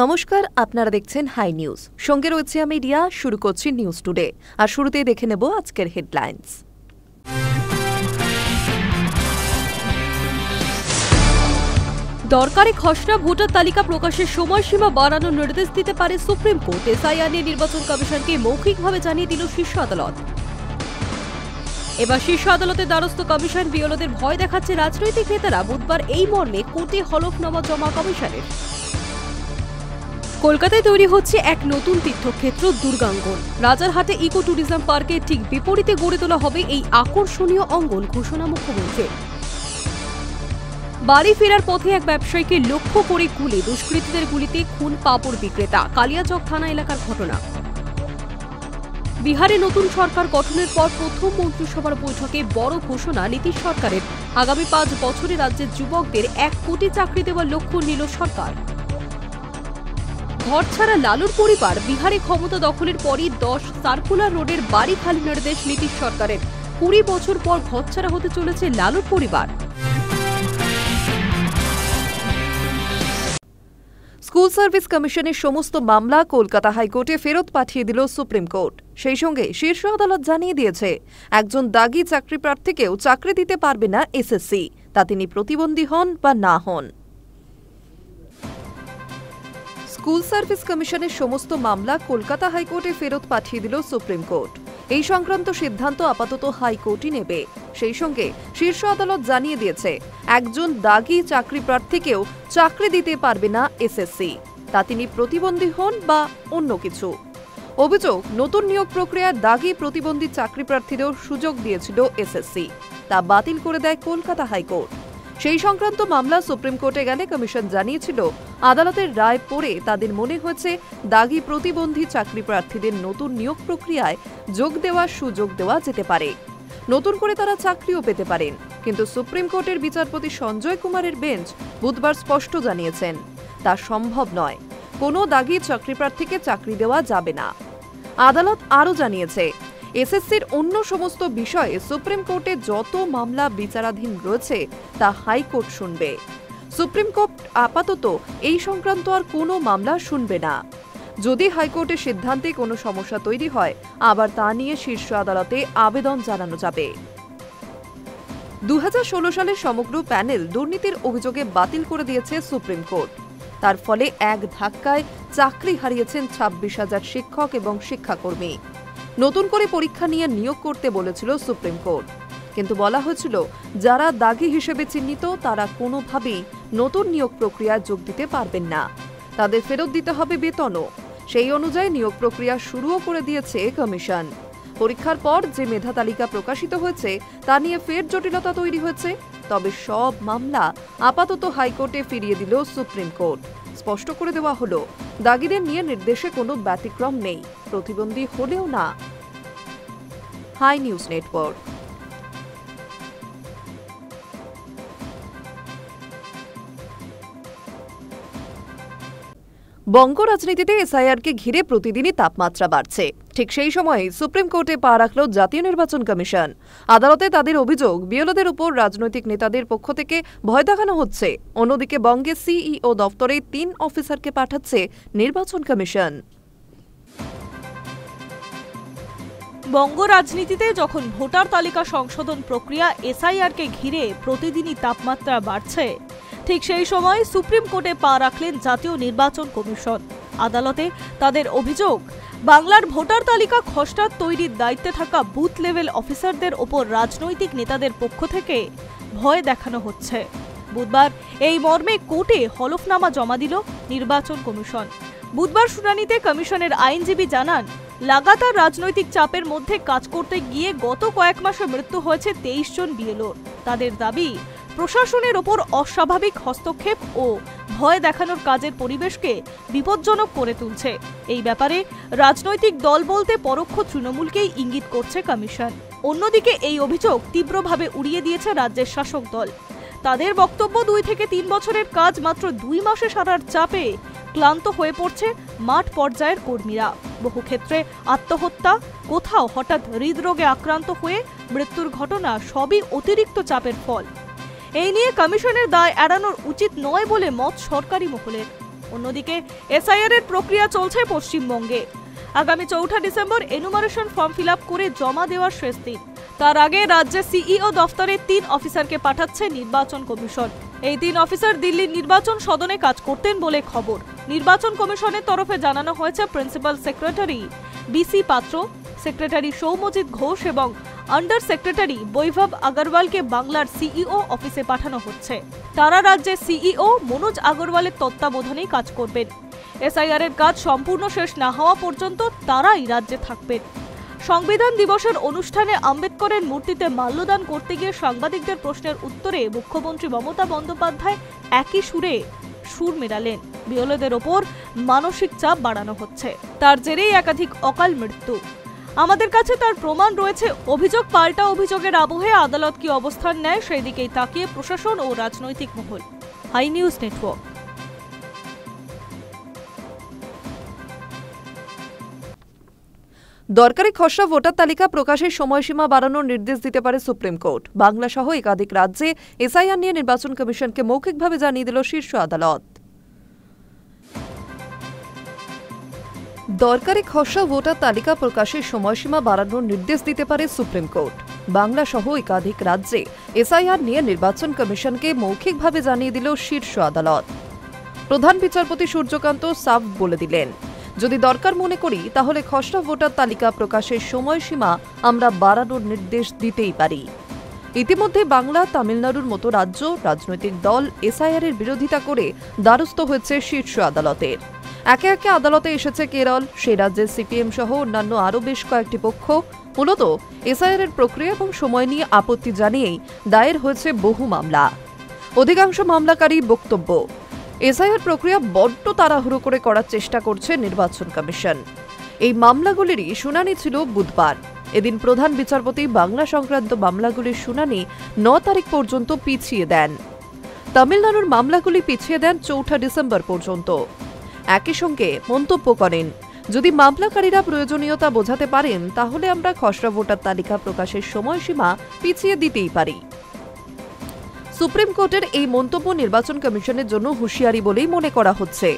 নমস্কার, আপনারা দেখছেন হাই নিউজ। সঙ্গে রয়েছে আমি রিয়া। শুরু করছি নিউজ টুডে। আর শুরুতেই দেখে নেব আজকের হেডলাইন্স। দরকারি খসড়া ভোটার তালিকা প্রকাশের সময়সীমা বাড়ানোর নির্দেশ দিতে পারে সুপ্রিম কোর্ট। এসআইআর নিয়ে নির্বাচন কমিশনকে মৌখিকভাবে জানিয়ে দিল শীর্ষ আদালত। এবার শীর্ষ আদালতের দ্বারস্থ কমিশন। বিএলওদের ভয় দেখাচ্ছে রাজনৈতিক নেতারা। বুধবার এই মর্মে কোর্টে হলফনামা জমা কমিশনের। কলকাতায় তৈরি হচ্ছে এক নতুন তীর্থক্ষেত্র দুর্গাঙ্গন। রাজারহাটে ইকো ট্যুরিজম পার্কের ঠিক বিপরীতে গড়ে তোলা হবে এই আকর্ষণীয় অঙ্গন, ঘোষণা মুখ্যমন্ত্রীর। বাড়ি ফেরার পথে এক ব্যবসায়ীকে লক্ষ্য করে গুলি, দুষ্কৃতীদের গুলিতে খুন পাপড় বিক্রেতা। কালিয়াচক থানা এলাকার ঘটনা। বিহারে নতুন সরকার গঠনের পর প্রথম মন্ত্রিসভার বৈঠকে বড় ঘোষণা নীতিশ সরকারের। আগামী 5 বছরে রাজ্যের যুবকদের 1 কোটি চাকরি দেওয়ার লক্ষ্য নিল সরকার। ঘর ছাড়া লালুর পরিবার। বিহারে ক্ষমতা দখলের পরই 10 সার্কুলার রোডের বাড়ি খালি নির্দেশ নীতিশ সরকারের। 20 বছর পর ঘর ছাড়া হতে চলেছে লালুর পরিবার। স্কুল সার্ভিস কমিশনের সমস্ত মামলা কলকাতা হাইকোর্টে ফেরত পাঠিয়ে দিল সুপ্রিম কোর্ট। সেই সঙ্গে শীর্ষ আদালত জানিয়ে দিয়েছে, একজন দাগি চাকরি প্রার্থীকেও চাকরি দিতে পারবে না এসএসসি, তা তিনি প্রতিবন্ধী হন বা না হন। স্কুল সার্ভিস কমিশনের সমস্ত মামলা কলকাতা হাইকোর্টে ফেরত পাঠিয়ে দিল সুপ্রিম কোর্ট। এই সংক্রান্ত সিদ্ধান্ত আপাতত হাইকোর্টই নেবে। সেই সঙ্গে শীর্ষ আদালত জানিয়ে দিয়েছে, একজন দাগি চাকরি প্রার্থীকেও চাকরি দিতে পারবে না এসএসসি, তা তিনি প্রতিবন্ধী হন বা অন্য কিছু। অভিযোগ, নতুন নিয়োগ প্রক্রিয়ায় দাগি প্রতিবন্ধী চাকরি প্রার্থীদেরও সুযোগ দিয়েছিল এসএসসি, তা বাতিল করে দেয় কলকাতা হাইকোর্ট। সেই সংক্রান্ত মামলা সুপ্রিম কোর্টে গেলে কমিশন জানিয়েছিল, আদালতের রায় পড়ে তাদের মনে হয়েছে দাগি প্রতিবন্ধী চাকরি প্রার্থীদের নতুন নিয়োগ প্রক্রিয়ায় যোগ দেওয়ার সুযোগ দেওয়া যেতে পারে। নতুন করে তারা চাকরিও পেতে পারেন। কিন্তু সুপ্রিম কোর্টের বিচারপতি সঞ্জয় কুমারের বেঞ্চ বুধবার স্পষ্ট জানিয়েছেন, তা সম্ভব নয়। কোনো দাগি চাকরি প্রার্থীকে চাকরি দেওয়া যাবে না। আদালত আরও জানিয়েছে, এসএসসির অন্য সমস্ত বিষয়ে সুপ্রিম কোর্টে যত মামলা বিচারাধীন রয়েছে তা হাইকোর্ট শুনবে। সুপ্রিম কোর্ট আপাতত এই সংক্রান্ত আর কোনো মামলা শুনবে না। যদি হাইকোর্টের সিদ্ধান্তে কোনো সমস্যা তৈরি হয়, আবার তা নিয়ে শীর্ষ আদালতে আবেদন জানানো যাবে। 2016 সালে সমগ্র প্যানেল দুর্নীতির অভিযোগে বাতিল করে দিয়েছে সুপ্রিম কোর্ট। তার ফলে এক ধাক্কায় চাকরি হারিয়েছেন 26,000 শিক্ষক এবং শিক্ষাকর্মী। নতুন করে পরীক্ষা নিয়ে নিয়োগ করতে বলেছিল সুপ্রিম কোর্ট, কিন্তু বলা হয়েছিল, যারা দাগি হিসেবে চিহ্নিত তারা কোনোভাবেই নতুন নিয়োগ প্রক্রিয়ায় যোগ দিতে পারবেন না। তাদের ফেরত দিতে হবে বেতনও। সেই অনুযায়ী নিয়োগ প্রক্রিয়া শুরুও করে দিয়েছে কমিশন। পরীক্ষার পর যে মেধা তালিকা প্রকাশিত হয়েছে তা নিয়ে ফের জটিলতা তৈরি হয়েছে। তবে সব মামলা আপাতত হাইকোর্টে ফিরিয়ে দিল সুপ্রিম কোর্ট। স্পষ্ট করে দেওয়া হলো, দাগিদের নিয়ে নির্দেশে কোনো ব্যতিক্রম নেই, প্রতিবন্ধী হলেও না। Hi news network. বঙ্গ রাজনীতিতে এসআইআরকে ঘিরে প্রতিদিনই তাপমাত্রা বাড়ছে। ঠিক সেই সময়ে সুপ্রিম কোর্টে পা রাখল জাতীয় নির্বাচন কমিশন। আদালতে তাদের অভিযোগ, বিএলওদের উপর রাজনৈতিক নেতাদের পক্ষ থেকে ভয় দেখানো হচ্ছে। অন্যদিকে বঙ্গে সিইও দফতরে 3 অফিসারকে পাঠাচ্ছে নির্বাচন কমিশন। বঙ্গ রাজনীতিতে যখন ভোটার তালিকা সংশোধন প্রক্রিয়া এসআইআরকে ঘিরে প্রতিদিনই তাপমাত্রা বাড়ছে, ঠিক সেই সময় সুপ্রিম কোর্টে পা রাখলেন জাতীয় নির্বাচন কমিশন। আদালতে তাদের অভিযোগ, বাংলার ভোটার তালিকা খসড়া তৈরির দায়িত্বে থাকা বুথ লেভেল অফিসারদের ওপর রাজনৈতিক নেতাদের পক্ষ থেকে ভয় দেখানো হচ্ছে। বুধবার এই মর্মে কোর্টে হলফনামা জমা দিল নির্বাচন কমিশন। বুধবার শুনানিতে কমিশনের আইনজীবী জানান, লাগাতার রাজনৈতিক চাপের মধ্যে কাজ করতে গিয়ে গত কয়েক মাসে মৃত্যু হয়েছে 23 জন বিএলওর। তাদের দাবি, প্রশাসনের ওপর অস্বাভাবিক হস্তক্ষেপ ও ভয় দেখানোর কাজের পরিবেশকে বিপজ্জনক করে তুলছে। এই ব্যাপারে রাজনৈতিক দল বলতে পরোক্ষ তৃণমূলকেই ইঙ্গিত করছে কমিশন। অন্যদিকে এই অভিযোগ তীব্রভাবে উড়িয়ে দিয়েছে রাজ্যের শাসক দল। তাদের বক্তব্য, 2 থেকে 3 বছরের কাজ মাত্র 2 মাসে সারার চাপে ক্লান্ত হয়ে পড়ছে মাঠ পর্যায়ের কর্মীরা। বহু ক্ষেত্রে আত্মহত্যা, কোথাও হঠাৎ হৃদরোগে আক্রান্ত হয়ে মৃত্যুর ঘটনা সবই অতিরিক্ত চাপের ফল। এই নিয়ে কমিশনের দায় এড়ানোর উচিত নয় বলে মত সরকারি মহলের। অন্যদিকে এসআইআর এর প্রক্রিয়া চলছে পশ্চিমবঙ্গে। আগামী 4 December enumeration form fill up করে জমা দেওয়ার শেষ দিন। তার আগে রাজ্যে সিইও দফতরে 3 অফিসারকে পাঠাচ্ছে নির্বাচন কমিশন। এই 3 অফিসার দিল্লির নির্বাচন সদনে কাজ করতেন বলে খবর। নির্বাচন কমিশনের তরফে জানানো হয়েছে প্রিন্সিপাল সেক্রেটারি বিসি পাত্র, সেক্রেটারি সৌম্যজিৎ ঘোষ এবং আন্ডার সেক্রেটারি বৈভব আগরওয়ালকে বাংলার সিইও অফিসে পাঠানো হচ্ছে। তারা রাজ্যের সিইও মনোজ আগরওয়ালের তত্ত্বাবধানেই কাজ করবেন। এসআইআর এর কাজ সম্পূর্ণ শেষ না হওয়া পর্যন্ত তারাই রাজ্যে থাকবেন। সংবিধান দিবসের অনুষ্ঠানে আম্বেদকরের মূর্তিতে মাল্যদান করতে গিয়ে সাংবাদিকদের প্রশ্নের উত্তরে মুখ্যমন্ত্রী মমতা বন্দ্যোপাধ্যায় একই সুরে সুর মেলালেন, বিএলওদের ওপর মানসিক চাপ বাড়ানো হচ্ছে, তার জেরেই একাধিক অকাল মৃত্যু। আমাদের কাছে তার প্রমাণ রয়েছে। অভিযোগ পাল্টা অভিযোগের আবহে আদালত কি অবস্থান নেয় সেই দিকেই তাকিয়ে প্রশাসন ও রাজনৈতিক মহল। Hi news Network. দরকারি খসড়া ভোটার তালিকা প্রকাশের সময়সীমা বাড়ানোর নির্দেশ দিতে পারে সুপ্রিম কোর্ট। বাংলা সহ একাধিক রাজ্যে এসআইআর নিয়ে নির্বাচন কমিশনকে মৌখিকভাবে জানিয়ে দিল শীর্ষ আদালত। দরকারি খসড়া ভোটার তালিকা প্রকাশের সময়সীমা বাড়ানোর নির্দেশ দিতে পারে সুপ্রিম কোর্ট। বাংলা সহ একাধিক রাজ্যে এসআইআর নিয়ে নির্বাচন কমিশনকে মৌখিকভাবে জানিয়ে দিল শীর্ষ আদালত। প্রধান বিচারপতি সূর্যকান্ত সাফ বলে দিলেন, যদি দরকার মনে করি তাহলে খসড়া ভোটার তালিকা প্রকাশের সময়সীমা আমরা বাড়ানোর নির্দেশ দিতেই পারি। ইতিমধ্যে বাংলা, তামিলনাড়ুর মতো রাজ্য রাজনৈতিক দল এসআইআর এর বিরোধিতা করে দ্বারস্থ হয়েছে শীর্ষ আদালতের। একে একে আদালতে এসেছে কেরল, সেই রাজ্যের সিপিএম সহ অন্যান্য আরও বেশ কয়েকটি পক্ষ। মূলত এসআইআর এর প্রক্রিয়া এবং সময় নিয়ে আপত্তি জানিয়েই দায়ের হয়েছে বহু মামলা। অধিকাংশ মামলাকারী বক্তব্য, এসআইআর প্রক্রিয়া বড্ড তাড়াহুড়ো করে করার চেষ্টা করছে নির্বাচন কমিশন। এই মামলাগুলিরই শুনানি ছিল বুধবার। এদিন প্রধান বিচারপতি বাংলা সংক্রান্ত মামলাগুলির শুনানি 9 তারিখ পর্যন্ত পিছিয়ে দেন। তামিলনাড়ুর মামলাগুলি পিছিয়ে দেন 4 ডিসেম্বর পর্যন্ত। একই সঙ্গে মন্তব্য করেন, যদি মামলাকারীরা প্রয়োজনীয়তা বোঝাতে পারেন তাহলে আমরা খসড়া ভোটার তালিকা প্রকাশের সময়সীমা পিছিয়ে দিতেই পারি। সুপ্রিম কোর্টের এই মন্তব্য নির্বাচন কমিশনের জন্য হুঁশিয়ারি বলেই মনে করা হচ্ছে।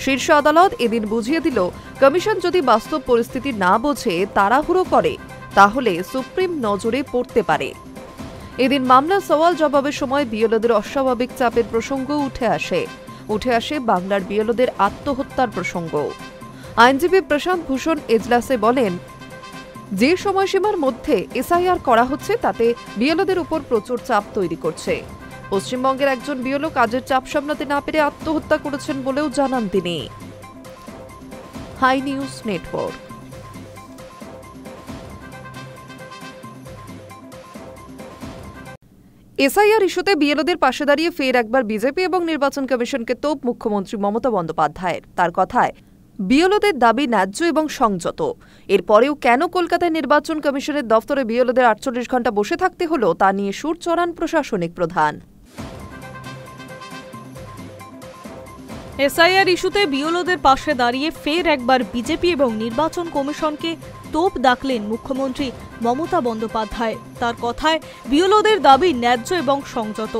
শীর্ষ আদালত এদিন বুঝিয়ে দিল, কমিশন যদি বাস্তব পরিস্থিতি না বোঝে, তাড়াহুড়ো করে, তাহলে সুপ্রিম নজরে পড়তে পারে। এদিন মামলার সওয়াল জবাবের সময় বিএলওদের অস্বাভাবিক চাপের প্রসঙ্গ উঠে আসে বাংলার বিএলওদের আত্মহত্যার প্রসঙ্গ। আইনজীবী প্রশান্ত ভূষণ এজলাসে বলেন, যে সময়সীমার মধ্যে এসআইআর করা হচ্ছে তাতে বিএলওদের উপর প্রচুর চাপ তৈরি করছে। পশ্চিমবঙ্গের একজন বিএলও কাজের চাপ সামলাতে না পেরে আত্মহত্যা করেছেন বলেও জানান তিনি। High news network. এসআইআর ইস্যুতে বিএলওদের পাশে দাঁড়িয়ে ফের একবার বিজেপি এবং নির্বাচন কমিশনকে তোপ মুখ্যমন্ত্রী মমতা বন্দ্যোপাধ্যায়ের। তার কথায়, বিএলওদের দাবি ন্যায্য এবং সংযত। এরপরেও কেন কলকাতায় নির্বাচন কমিশনের দফতরে বিএলওদের 48 ঘণ্টা বসে থাকতে হলো তা নিয়ে সুর চড়ান প্রশাসনিক প্রধান। এসআইআর ইস্যুতে বিএলওদের পাশে দাঁড়িয়ে ফের একবার বিজেপি এবং নির্বাচন কমিশনকে তোপ দাগলেন মুখ্যমন্ত্রী মমতা বন্দ্যোপাধ্যায়। তার কথায়, বিএলওদের দাবি ন্যায্য এবং সংযত।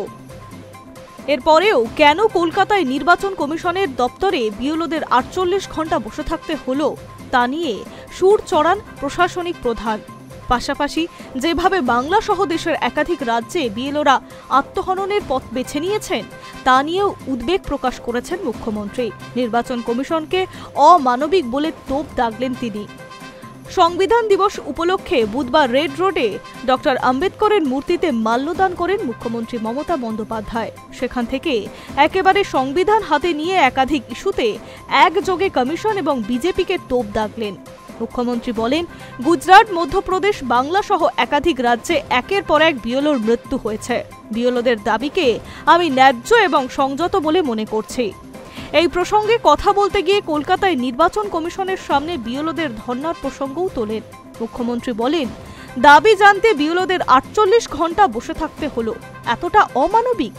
এরপরেও কেন কলকাতায় নির্বাচন কমিশনের দপ্তরে বিএলওদের 48 ঘণ্টা বসে থাকতে হলো তা নিয়ে সুর চড়ান প্রশাসনিক প্রধান। পাশাপাশি যেভাবে বাংলা সহ দেশের একাধিক রাজ্যে বিএলওরা আত্মহননের পথ বেছে নিয়েছেন তা নিয়েও উদ্বেগ প্রকাশ করেছেন মুখ্যমন্ত্রী। নির্বাচন কমিশনকে অমানবিক বলে তোপ দাগলেন তিনি। সংবিধান দিবস উপলক্ষে বুধবার রেড রোডে ডক্টর আম্বেদকরের মূর্তিতে মাল্যদান করেন মুখ্যমন্ত্রী মমতা বন্দ্যোপাধ্যায়। সেখান থেকে একেবারে সংবিধান হাতে নিয়ে একাধিক ইস্যুতে একযোগে কমিশন এবং বিজেপিকে তোপ দাগলেন। মুখ্যমন্ত্রী বলেন, গুজরাট, মধ্যপ্রদেশ, বাংলা সহ একাধিক রাজ্যে একের পর এক বিএলওর মৃত্যু হয়েছে। বিএলওদের দাবিকে আমি ন্যায্য এবং সংযত বলে মনে করছি। এই প্রসঙ্গে কথা বলতে গিয়ে কলকাতায় নির্বাচন কমিশনের সামনে বিএলওদের ধর্নার প্রসঙ্গও তোলেন। মুখ্যমন্ত্রী বলেন, দাবি জানতে বিএলওদের 48 ঘণ্টা বসে থাকতে হলো, এতটা অমানবিক?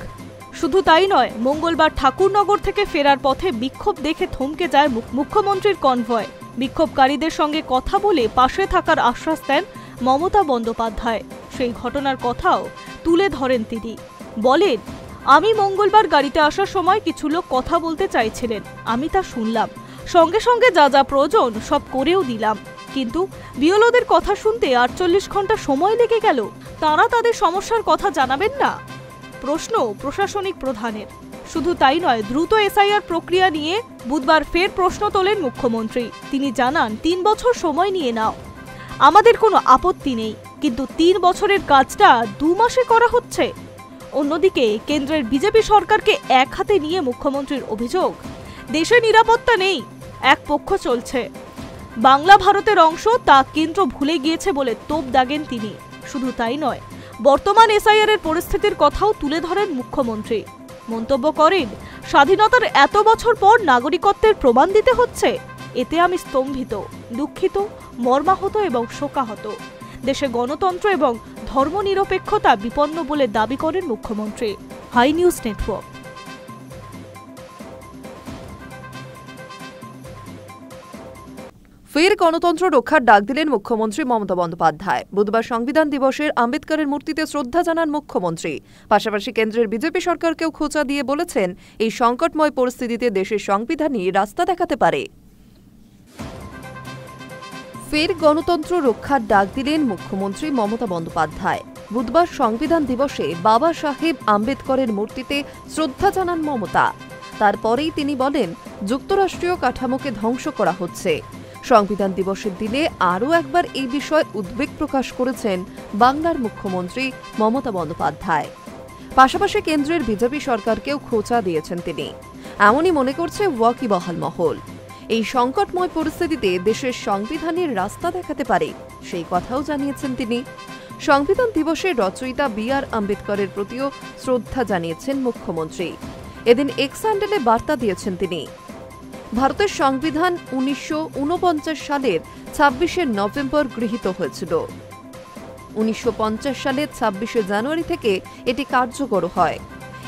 শুধু তাই নয়, মঙ্গলবার ঠাকুরনগর থেকে ফেরার পথে বিক্ষোভ দেখে থমকে যায় মুখ্যমন্ত্রীর কনভয়। বিক্ষোভকারীদের সঙ্গে কথা বলে পাশে থাকার আশ্বাস দেন মমতা বন্দ্যোপাধ্যায়। সেই ঘটনার কথাও তুলে ধরেন তিনি। বলেন, আমি মঙ্গলবার গাড়িতে আসার সময় কিছু লোক কথা বলতে চাইছিলেন, আমি তা শুনলাম, সঙ্গে সঙ্গে যা যা প্রয়োজন সব করেও দিলাম। কিন্তু বিএলওদের কথা শুনতে 48 ঘন্টা সময় লেগে গেল। তারা তাদের সমস্যার কথা জানাবেন না? প্রশ্ন প্রশাসনিক প্রধানের। শুধু তাই নয়, দ্রুত এসআইআর প্রক্রিয়া নিয়ে বুধবার ফের প্রশ্ন তোলেন মুখ্যমন্ত্রী। তিনি জানান, 3 বছর সময় নিয়ে নাও, আমাদের কোনো আপত্তি নেই, কিন্তু 3 বছরের কাজটা 2 মাসে করা হচ্ছে। অন্যদিকে কেন্দ্রের বিজেপি সরকারকে এক হাতে নিয়ে মুখ্যমন্ত্রীর অভিযোগ, দেশে নিরাপত্তা নেই, এক পক্ষ চলছে, বাংলা ভারতের অংশ, তা কেন্দ্র ভুলে গিয়েছে বলে তোপ দাগেন তিনি। শুধু তাই নয়, বর্তমান এসআইআর এর পরিস্থিতির কথাও তুলে ধরেন মুখ্যমন্ত্রী। মন্তব্য করেন, স্বাধীনতার এত বছর পর নাগরিকত্বের প্রমাণ দিতে হচ্ছে, এতে আমি স্তম্ভিত, দুঃখিত, মর্মাহত এবং শোকাহত। দেশে গণতন্ত্র এবং ধর্মনিরপেক্ষতা বিপন্ন বলে দাবি করেন মুখ্যমন্ত্রী। Hi news Network. ফের গণতন্ত্র রক্ষার ডাক দিলেন মুখ্যমন্ত্রী মমতা বন্দ্যোপাধ্যায়। বুধবার সংবিধান দিবসের আম্বেদকরের মূর্তিতে শ্রদ্ধা জানান মুখ্যমন্ত্রী। পাশাপাশি কেন্দ্রের বিজেপি সরকারকেও খোঁচা দিয়ে বলেছেন, এই সংকটময় পরিস্থিতিতে দেশের সংবিধানই রাস্তা দেখাতে পারে। ফের গণতন্ত্র রক্ষার ডাক দিলেন মুখ্যমন্ত্রী মমতা বন্দ্যোপাধ্যায়। বুধবার সংবিধান দিবসে বাবা সাহেব আম্বেদকরের মূর্তিতে শ্রদ্ধা জানান মমতা। তারপরেই তিনি বলেন, যুক্তরাষ্ট্রীয় কাঠামোকে ধ্বংস করা হচ্ছে। সংবিধান দিবসের দিনে আরও একবার এই বিষয়ে উদ্বেগ প্রকাশ করেছেন বাংলার মুখ্যমন্ত্রী মমতা বন্দ্যোপাধ্যায়। পাশাপাশি কেন্দ্রের বিজেপি সরকারকেও খোঁচা দিয়েছেন তিনি। এমনই মনে করছে ওয়াকিবহাল মহল। এই সংকটময় পরিস্থিতিতে দেশের সংবিধানের রাস্তা দেখাতে পারে, সেই কথাও জানিয়েছেন তিনি। সংবিধান দিবসে রচয়িতা বি.আর. আম্বেদকরের প্রতিও শ্রদ্ধা জানিয়েছেন মুখ্যমন্ত্রী। এদিন এক্স হ্যান্ডেলে বার্তা দিয়েছেন তিনি। ভারতের সংবিধান 1949 সালের 26শে নভেম্বর গৃহীত হয়েছিল। 1950 সালের 26শে জানুয়ারি থেকে এটি কার্যকর হয়।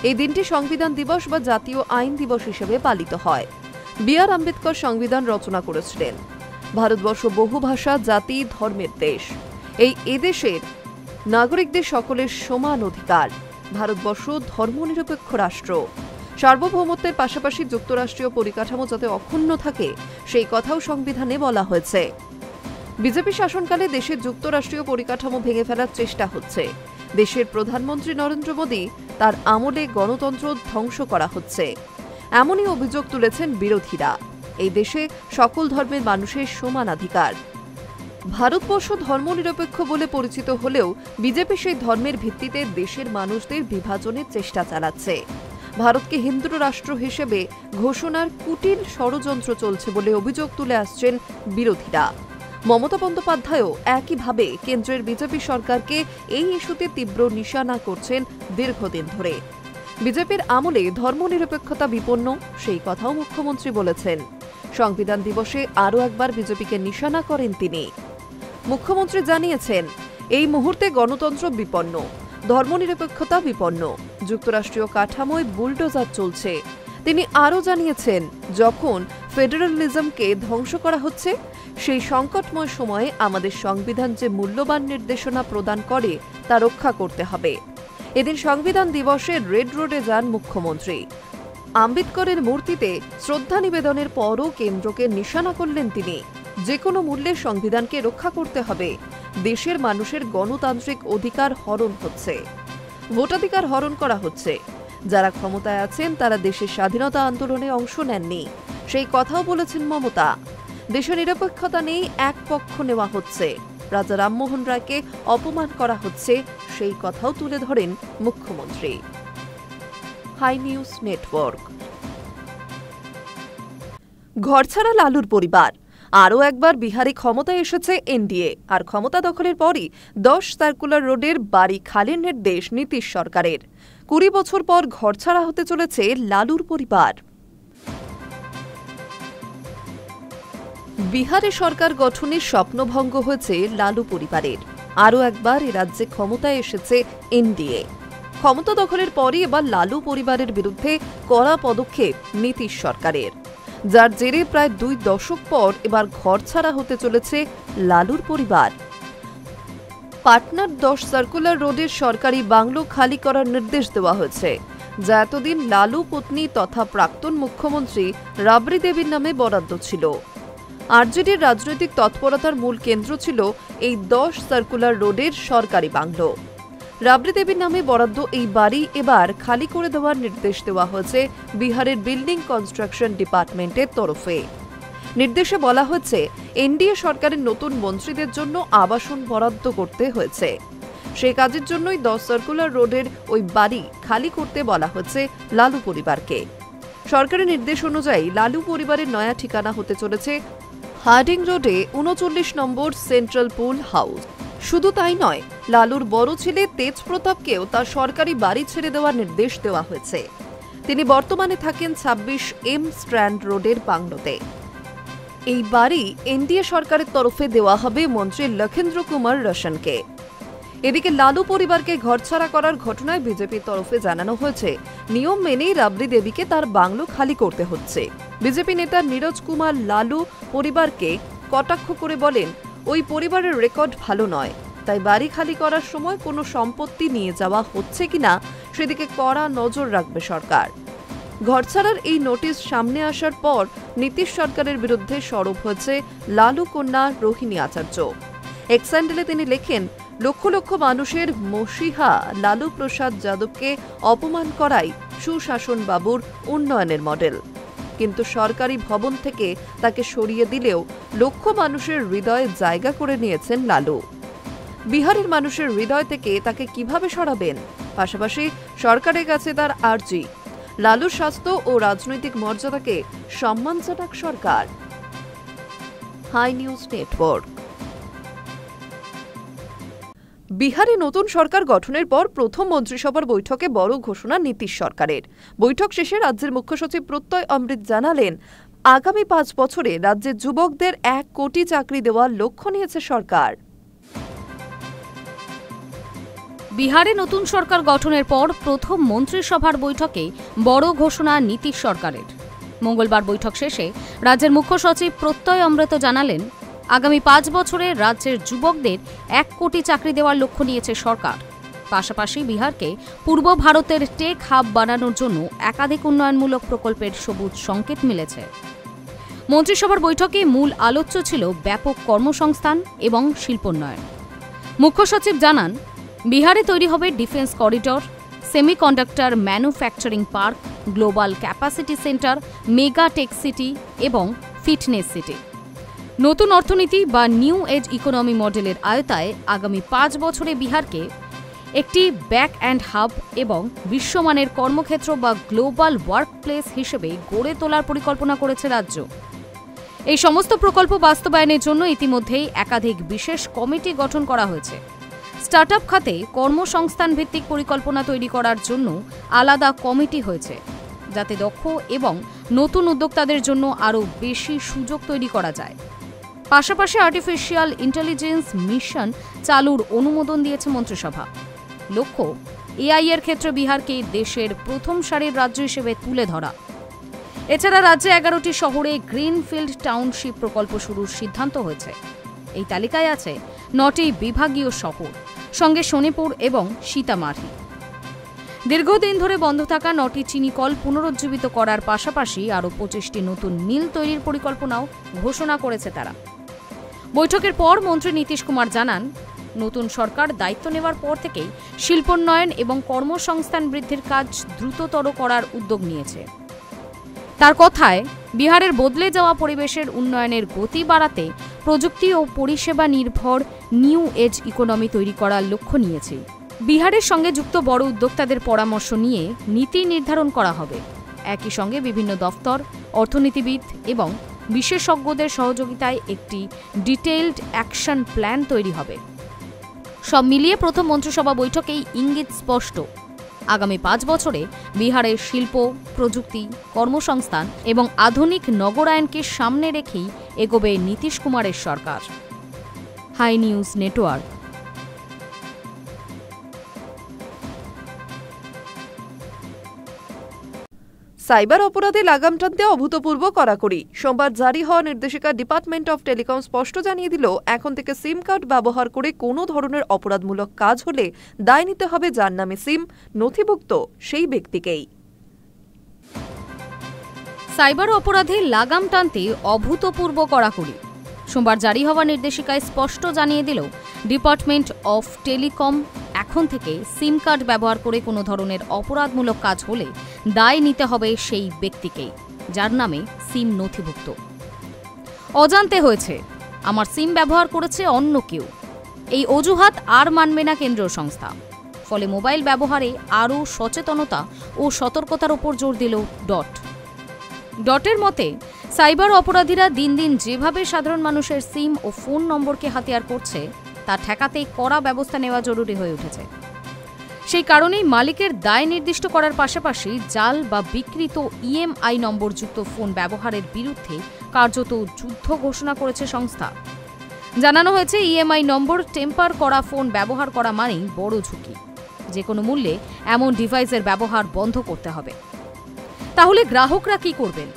এই দিনটি সংবিধান দিবস বা জাতীয় আইন দিবস হিসেবে পালিত হয়। বি.আর. আম্বেদকর সংবিধান রচনা করেছিলেন। ভারতবর্ষ বহু ভাষা, জাতি, ধর্মের দেশ। এই এদেশের নাগরিকদের সকলের সমান অধিকার। ভারতবর্ষ ধর্মনিরপেক্ষ রাষ্ট্র। সার্বভৌমত্বের পাশাপাশি যুক্তরাষ্ট্রীয় পরিকাঠামো যাতে অক্ষুণ্ণ থাকে, সেই কথাও সংবিধানে বলা হয়েছে। বিজেপি শাসনকালে দেশের যুক্তরাষ্ট্রীয় পরিকাঠামো ভেঙে ফেলার চেষ্টা হচ্ছে। দেশের প্রধানমন্ত্রী নরেন্দ্র মোদী, তার আমলে গণতন্ত্র ধ্বংস করা হচ্ছে, এমনই অভিযোগ তুলেছেন বিরোধীরা। এই দেশে সকল ধর্মের মানুষের সমানাধিকার। ভারতবর্ষ ধর্মনিরপেক্ষ বলে পরিচিত হলেও বিজেপি সেই ধর্মের ভিত্তিতে দেশের মানুষদের বিভাজনের চেষ্টা চালাচ্ছে। ভারতকে হিন্দু রাষ্ট্র হিসেবে ঘোষণার কুটিল ষড়যন্ত্র চলছে বলে অভিযোগ তুলে আসছেন বিরোধীরা। মমতা বন্দ্যোপাধ্যায়ও একইভাবে কেন্দ্রের বিজেপি সরকারকে এই ইস্যুতে তীব্র নিশানা করছেন দীর্ঘদিন ধরে। বিজেপির আমলে ধর্মনিরপেক্ষতা বিপন্ন, সেই কথাও মুখ্যমন্ত্রী বলেছেন। সংবিধান দিবসে আরও একবার বিজেপিকে নিশানা করেন তিনি। মুখ্যমন্ত্রী জানিয়েছেন, এই মুহূর্তে গণতন্ত্র বিপন্ন, ধর্মনিরপেক্ষতা বিপন্ন, যুক্তরাষ্ট্রীয় কাঠামোয় বুলডোজার চলছে। তিনি আরও জানিয়েছেন, যখন ফেডারালিজমকে ধ্বংস করা হচ্ছে, সেই সংকটময় সময়ে আমাদের সংবিধান যে মূল্যবান নির্দেশনা প্রদান করে তা রক্ষা করতে হবে। এদিন সংবিধান দিবসে রেড রোডে যান মুখ্যমন্ত্রী। আম্বেদকরের মূর্তিতে শ্রদ্ধা নিবেদনের পরও কেন্দ্রকে নিশানা করলেন তিনি। যে কোনো মূল্যে সংবিধানকে রক্ষা করতে হবে। দেশের মানুষের গণতান্ত্রিক অধিকার হরণ হচ্ছে, ভোটাধিকার হরণ করা হচ্ছে। যারা ক্ষমতায় আছেন তারা দেশের স্বাধীনতা আন্দোলনে অংশ নেননি, সেই কথাও বলেছেন মমতা। দেশে নিরপেক্ষতা নেই, এক পক্ষ নেওয়া হচ্ছে। রাজা রামমোহন রায়কে অপমান করা হচ্ছে, সেই কথাও তুলে ধরেন মুখ্যমন্ত্রী। Hi news network. ঘরছাড়া লালুর পরিবার। আরও একবার বিহারে ক্ষমতায় এসেছে এনডিএ। আর ক্ষমতা দখলের পরই 10 সার্কুলার রোডের বাড়ি খালির নির্দেশ নীতিশ সরকারের। 20 বছর পর ঘরছাড়া হতে চলেছে লালুর পরিবার। বিহারে সরকার গঠনের স্বপ্নভঙ্গ হয়েছে লালু পরিবারের। আরও একবার এ রাজ্যে ক্ষমতায় এসেছে এনডিএ। ক্ষমতা দখলের পরই এবার লালু পরিবারের বিরুদ্ধে কড়া পদক্ষেপ নীতিশ সরকারের, যার জেরে প্রায় 2 দশক পর এবার ঘরছাড়া হতে চলেছে লালুর পরিবার। পাটনার 10 সার্কুলার রোডের সরকারি বাংলো খালি করার নির্দেশ দেওয়া হয়েছে। যা এতদিন লালু পত্নী তথা প্রাক্তন মুখ্যমন্ত্রী রাবড়ি দেবীর নামে বরাদ্দ ছিল। আরজেডির রাজনৈতিক তৎপরতার মূল কেন্দ্র ছিল এই 10 সার্কুলার রোডের সরকারি বাংলো। রাবড়ি দেবীর নামে বরাদ্দ এই বাড়ি এবার খালি করে দেওয়ার নির্দেশ দেওয়া হয়েছে বিহারের বিল্ডিং কনস্ট্রাকশন ডিপার্টমেন্টের তরফে। নির্দেশে বলা হয়েছে এনডিএ সরকারের নতুন মন্ত্রীদের জন্য আবাসন বরাদ্দ করতে হয়েছে। সেই কাজের জন্যই 10 সার্কুলার রোডের ওই বাড়ি খালি করতে বলা হচ্ছে লালু পরিবারকে। সরকারি নির্দেশ অনুযায়ী লালু পরিবারের নয়া ঠিকানা হতে চলেছে হার্ডিং রোডে 39 নম্বর সেন্ট্রাল পুল হাউস। শুধু তাই নয়, লালুর বড় ছেলে তেজ প্রতাপকেও তার সরকারি বাড়ি ছেড়ে দেওয়ার নির্দেশ দেওয়া হয়েছে। তিনি বর্তমানে থাকেন 26 স্ট্র্যান্ড রোডের বাংলোতে। এই বাড়ি এনডিএ সরকারের তরফে দেওয়া হবে মন্ত্রী লক্ষেন্দ্র কুমার রোশনকে। এদিকে লালু পরিবারকে ঘরছাড়া করার ঘটনায় বিজেপির তরফে জানানো হয়েছে নিয়ম মেনেই রাবড়ি দেবীকে তার বাংলো খালি করতে হচ্ছে। বিজেপি নেতা নীরজ কুমার লালু পরিবারকে কটাক্ষ করে বলেন, ওই পরিবারের রেকর্ড ভালো নয়, তাই বাড়ি খালি করার সময় কোনো সম্পত্তি নিয়ে যাওয়া হচ্ছে কিনা সেদিকে কড়া নজর রাখবে সরকার। ঘরছাড়ার এই নোটিশ সামনে আসার পর নীতিশ সরকারের বিরুদ্ধে সরব হয়েছে লালু কন্যা রোহিণী আচার্য। এক্স হ্যান্ডেলে তিনি লেখেন, লক্ষ লক্ষ মানুষের মসিহা লালু প্রসাদ যাদবকে অপমান করাই সুশাসন বাবুর উন্নয়নের মডেল। কিন্তু সরকারি ভবন থেকে তাকে সরিয়ে দিলেও লক্ষ মানুষের হৃদয়ে জায়গা করে নিয়েছেন লালু। বিহারের মানুষের হৃদয় থেকে তাকে কিভাবে সরাবেন? পাশাপাশি সরকারের কাছে তার আর্জি, লালুর স্বাস্থ্য ও রাজনৈতিক মর্যাদাকে সম্মান জানাক সরকার। Hi news network. বিহারে নতুন সরকার গঠনের পর প্রথম মন্ত্রিসভার বৈঠকে বড় ঘোষণা নীতিশ সরকারের। বৈঠক শেষে রাজ্যের মুখ্য সচিব প্রত্যয় অমৃত জানালেন, আগামী 5 বছরে রাজ্যের যুবকদের 1 কোটি চাকরি দেওয়ার লক্ষ্য নিয়েছে সরকার। বিহারে নতুন সরকার গঠনের পর প্রথম মন্ত্রিসভার বৈঠকে বড় ঘোষণা নীতিশ সরকারের। মঙ্গলবার বৈঠক শেষে রাজ্যের মুখ্য সচিব প্রত্যয় অমৃত জানালেন, আগামী 5 বছরে রাজ্যের যুবকদের 1 কোটি চাকরি দেওয়ার লক্ষ্য নিয়েছে সরকার। পাশাপাশি বিহারকে পূর্ব ভারতের টেক হাব বানানোর জন্য একাধিক উন্নয়নমূলক প্রকল্পের সবুজ সংকেত মিলেছে। মন্ত্রিসভার বৈঠকে মূল আলোচ্য ছিল ব্যাপক কর্মসংস্থান এবং শিল্পোন্নয়ন। মুখ্য সচিব জানান, বিহারে তৈরি হবে defence corridor, semiconductor manufacturing park, global capacity centre, mega take city এবং ফিটনেস সিটি। নতুন অর্থনীতি বা নিউ এজ ইকোনমি মডেলের আয়তায় আগামী 5 বছরে বিহারকে একটি ব্যাক অ্যান্ড হাব এবং বিশ্বমানের কর্মক্ষেত্র বা গ্লোবাল ওয়ার্ক প্লেস হিসেবে গড়ে তোলার পরিকল্পনা করেছে রাজ্য। এই সমস্ত প্রকল্প বাস্তবায়নের জন্য ইতিমধ্যেই একাধিক বিশেষ কমিটি গঠন করা হয়েছে। স্টার্টআপ খাতে কর্মসংস্থান ভিত্তিক পরিকল্পনা তৈরি করার জন্য আলাদা কমিটি হয়েছে, যাতে দক্ষ এবং নতুন উদ্যোক্তাদের জন্য আরও বেশি সুযোগ তৈরি করা যায়। পাশাপাশি আর্টিফিশিয়াল ইন্টেলিজেন্স মিশন চালুর অনুমোদন দিয়েছে মন্ত্রিসভা। লক্ষ্য, এআই এর ক্ষেত্রে বিহারকে দেশের প্রথম সারির রাজ্য হিসেবে তুলে ধরা। এছাড়া রাজ্যে 11টি শহরে গ্রিনফিল্ড টাউনশিপ প্রকল্প শুরুর সিদ্ধান্ত হয়েছে। এই তালিকায় আছে 9টি বিভাগীয় শহর, সঙ্গে শোনিতপুর এবং সীতামাঢ়ি। দীর্ঘদিন ধরে বন্ধ থাকা 9টি চিনি কল পুনরুজ্জীবিত করার পাশাপাশি আরও 25টি নতুন মিল তৈরির পরিকল্পনাও ঘোষণা করেছে তারা। বৈঠকের পর মন্ত্রী নীতিশ কুমার জানান, নতুন সরকার দায়িত্ব নেওয়ার পর থেকেই শিল্পোন্নয়ন এবং কর্মসংস্থান বৃদ্ধির কাজ দ্রুততর করার উদ্যোগ নিয়েছে। তার কথায়, বিহারের বদলে যাওয়া পরিবেশের উন্নয়নের গতি বাড়াতে প্রযুক্তি ও পরিষেবা নির্ভর নিউ এজ ইকোনমি তৈরি করার লক্ষ্য নিয়েছে। বিহারের সঙ্গে যুক্ত বড় উদ্যোক্তাদের পরামর্শ নিয়ে নীতি নির্ধারণ করা হবে। একই সঙ্গে বিভিন্ন দফতর, অর্থনীতিবিদ এবং বিশেষজ্ঞদের সহযোগিতায় একটি ডিটেইলড অ্যাকশন প্ল্যান তৈরি হবে। সব মিলিয়ে প্রথম মন্ত্রিসভা বৈঠকেই ইঙ্গিত স্পষ্ট, আগামী 5 বছরে বিহারের শিল্প, প্রযুক্তি, কর্মসংস্থান এবং আধুনিক নগরায়নকে সামনে রেখেই এগোবে নীতিশ কুমারের সরকার। Hi news network. সাইবার অপরাধে লাগাম টানতে অভূতপূর্ব কড়াকড়ি। সোমবার জারি হওয়া নির্দেশিকা ডিপার্টমেন্ট অফ টেলিকম স্পষ্ট জানিয়ে দিল, এখন থেকে সিম কার্ড ব্যবহার করে কোনো ধরনের অপরাধমূলক কাজ হলে দায় নিতে হবে যার নামে সিম নথিভুক্ত সেই ব্যক্তিকেই। সাইবার অপরাধে লাগাম টানতে অভূতপূর্ব কড়াকড়ি। সোমবার জারি হওয়া নির্দেশিকায় স্পষ্ট জানিয়ে দিল ডিপার্টমেন্ট অফ টেলিকম, এখন থেকে সিম কার্ড ব্যবহার করে কোনো ধরনের অপরাধমূলক কাজ হলে দায় নিতে হবে সেই ব্যক্তিকেই যার নামে সিম নথিভুক্ত। অজান্তে হয়েছে, আমার সিম ব্যবহার করেছে অন্য কেউ, এই অজুহাত আর মানবে না কেন্দ্রীয় সংস্থা। ফলে মোবাইল ব্যবহারে আরও সচেতনতা ও সতর্কতার উপর জোর দিল ডটের মতে, সাইবার অপরাধীরা দিন দিন যেভাবে সাধারণ মানুষের সিম ও ফোন নম্বরকে হাতিয়ার করছে তা ঠেকাতে কড়া ব্যবস্থা নেওয়া জরুরি হয়ে উঠেছে। সেই কারণেই মালিকের দায় নির্দিষ্ট করার পাশাপাশি জাল বা বিকৃত ইএমআই নম্বরযুক্ত ফোন ব্যবহারের বিরুদ্ধে কার্যত যুদ্ধ ঘোষণা করেছে সংস্থা। জানানো হয়েছে, ইএমআই নম্বর টেম্পার করা ফোন ব্যবহার করা মানেই বড় ঝুঁকি। যে কোনো মূল্যে এমন ডিভাইসের ব্যবহার বন্ধ করতে হবে। তাহলে গ্রাহকরা কি করবেন?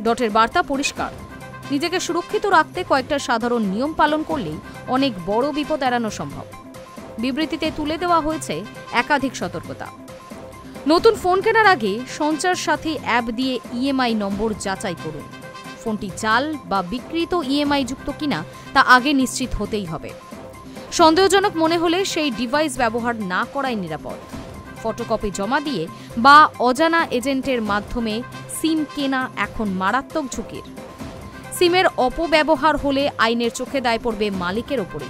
ডটের বার্তা পরিষ্কার, নিজেকে সুরক্ষিত রাখতে কয়েকটা সাধারণ নিয়ম পালন করলেই অনেক বড় বিপদ এড়ানো সম্ভব। বিবৃতিতে তুলে দেওয়া হয়েছে একাধিক সতর্কতা। নতুন ফোন কেনার আগে সঞ্চার সাথী অ্যাপ দিয়ে ইএমআই নম্বর যাচাই করুন। ফোনটি জাল বা বিকৃত ইএমআই যুক্ত কিনা তা আগে নিশ্চিত হতেই হবে। সন্দেহজনক মনে হলে সেই ডিভাইস ব্যবহার না করাই নিরাপদ। ফটোকপি জমা দিয়ে বা অজানা এজেন্টের মাধ্যমে সিম কেনা এখন মারাত্মক ঝুঁকির। সিমের অপব্যবহার হলে আইনের চোখে দায় পড়বে মালিকের ওপরে।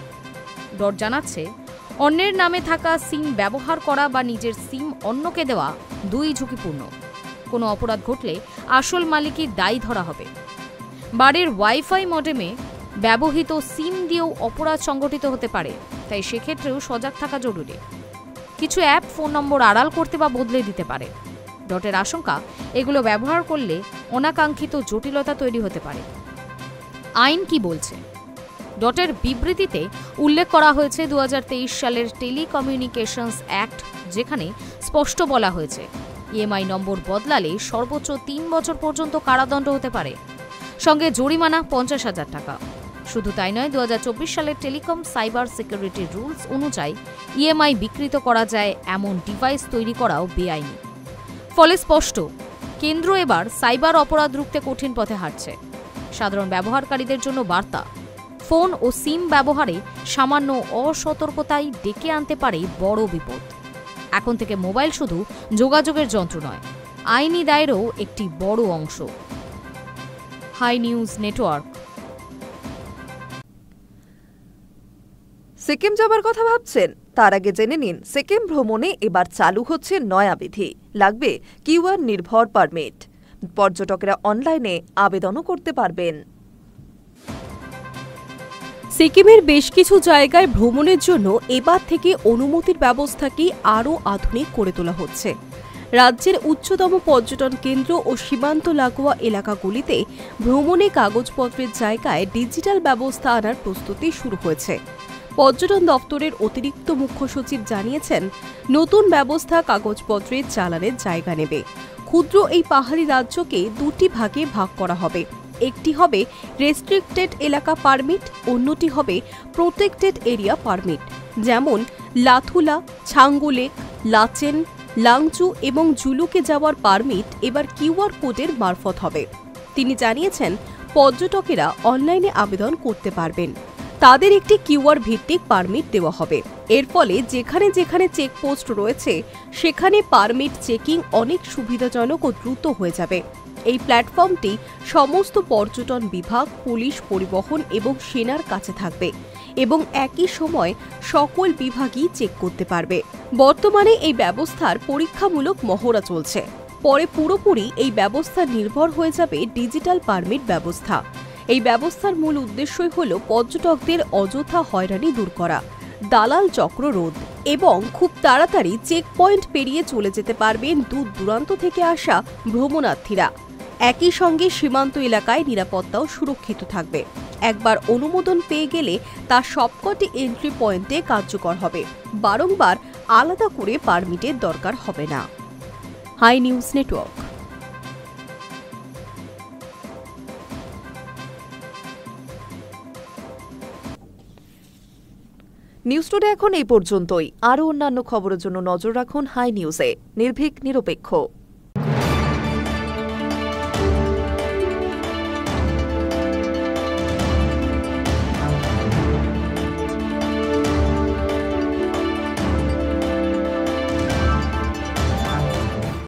ডট জানাচ্ছে, অন্যের নামে থাকা সিম ব্যবহার করা বা নিজের সিম অন্যকে দেওয়া দুই ঝুঁকিপূর্ণ। কোনো অপরাধ ঘটলে আসল মালিকই দায়ী ধরা হবে। বাড়ির ওয়াইফাই মডেমে ব্যবহৃত সিম দিয়েও অপরাধ সংগঠিত হতে পারে, তাই সেক্ষেত্রেও সজাগ থাকা জরুরি। কিছু অ্যাপ ফোন নম্বর আড়াল করতে বা বদলে দিতে পারে। ডটের আশঙ্কা, এগুলো ব্যবহার করলে অনাকাঙ্ক্ষিত জটিলতা তৈরি হতে পারে। আইন কি বলছে? ডটের বিবৃতিতে উল্লেখ করা হয়েছে 2023 সালের টেলিকমিউনিকেশনস অ্যাক্ট, যেখানে স্পষ্ট বলা হয়েছে ইএমআই নম্বর বদলালে সর্বোচ্চ 3 বছর পর্যন্ত কারাদণ্ড হতে পারে, সঙ্গে জরিমানা 50,000 টাকা। শুধু তাই নয়, 2024 সালের টেলিকম সাইবার সিকিউরিটি রুলস অনুযায়ী ইএমআই বিকৃত করা যায় এমন ডিভাইস তৈরি করাও বেআইনি। ফলে স্পষ্ট, কেন্দ্র এবার সাইবার অপরাধ রুখতে কঠিন পথে হাঁটছে। সাধারণ ব্যবহারকারীদের জন্য বার্তা, ফোন ও সিম ব্যবহারে সামান্য অসতর্কতাই ডেকে আনতে পারে বড় বিপদ। এখন থেকে মোবাইল শুধু যোগাযোগের যন্ত্র নয়, আইনি দায়েরও একটি বড় অংশ। High news network. সিকিম যাবার কথা ভাবছেন? তার আগে জেনে নিন, সিকিম ভ্রমণে এবার চালু হচ্ছে নয়া বিধি। লাগবে কিউআর নির্ভর পারমিট। পর্যটকেরা অনলাইনে আবেদনও করতে পারবেন। সিকিমের বেশ কিছু জায়গায় ভ্রমণের জন্য এবার থেকে অনুমতির ব্যবস্থাকে আরও আধুনিক করে তোলা হচ্ছে। রাজ্যের উচ্চতম পর্যটন কেন্দ্র ও সীমান্ত লাগোয়া এলাকাগুলিতে ভ্রমণে কাগজপত্রের জায়গায় ডিজিটাল ব্যবস্থা আনার প্রস্তুতি শুরু হয়েছে। পর্যটন দপ্তরের অতিরিক্ত মুখ্য সচিব জানিয়েছেন, নতুন ব্যবস্থা কাগজপত্রের চালানের জায়গা নেবে। ক্ষুদ্র এই পাহাড়ি রাজ্যকে দুটি ভাগে ভাগ করা হবে। একটি হবে রেস্ট্রিক্টেড এলাকা পারমিট, অন্যটি হবে প্রোটেক্টেড এরিয়া পারমিট। যেমন লাথুলা, ছাঙ্গুলেক, লাচেন, লাংচু এবং জুলুকে যাওয়ার পারমিট এবার কিউআর কোডের মারফত হবে। তিনি জানিয়েছেন, পর্যটকেরা অনলাইনে আবেদন করতে পারবেন। তাদের একটি কিউআর ভিত্তিক পারমিট দেওয়া হবে। এর ফলে যেখানে যেখানে চেকপোস্ট রয়েছে সেখানে পারমিট চেকিং অনেক সুবিধাজনক ও দ্রুত হয়ে যাবে। এই প্ল্যাটফর্মটি সমস্ত পর্যটন বিভাগ, পুলিশ, পরিবহন এবং সেনার কাছে থাকবে এবং একই সময় সকল বিভাগই চেক করতে পারবে। বর্তমানে এই ব্যবস্থার পরীক্ষামূলক মহড়া চলছে। পরে পুরোপুরি এই ব্যবস্থা নির্ভর হয়ে যাবে ডিজিটাল পারমিট ব্যবস্থা। এই ব্যবস্থার মূল উদ্দেশ্যই হল পর্যটকদের অযথা হয়রানি দূর করা, দালাল চক্র রোধ এবং খুব তাড়াতাড়ি চেক পয়েন্ট পেরিয়ে চলে যেতে পারবেন দূর দূরান্ত থেকে আসা ভ্রমণার্থীরা। একই সঙ্গে সীমান্ত এলাকায় নিরাপত্তাও সুরক্ষিত থাকবে। একবার অনুমোদন পেয়ে গেলে তা সবকটি এন্ট্রি পয়েন্টে কার্যকর হবে। বারংবার আলাদা করে পারমিটের দরকার হবে না। Hi news Network. News today এখন এই পর্যন্তই। আরও অন্যান্য খবরের জন্য নজর রাখুন হাই নিউজে। নির্ভীক, নিরপেক্ষ।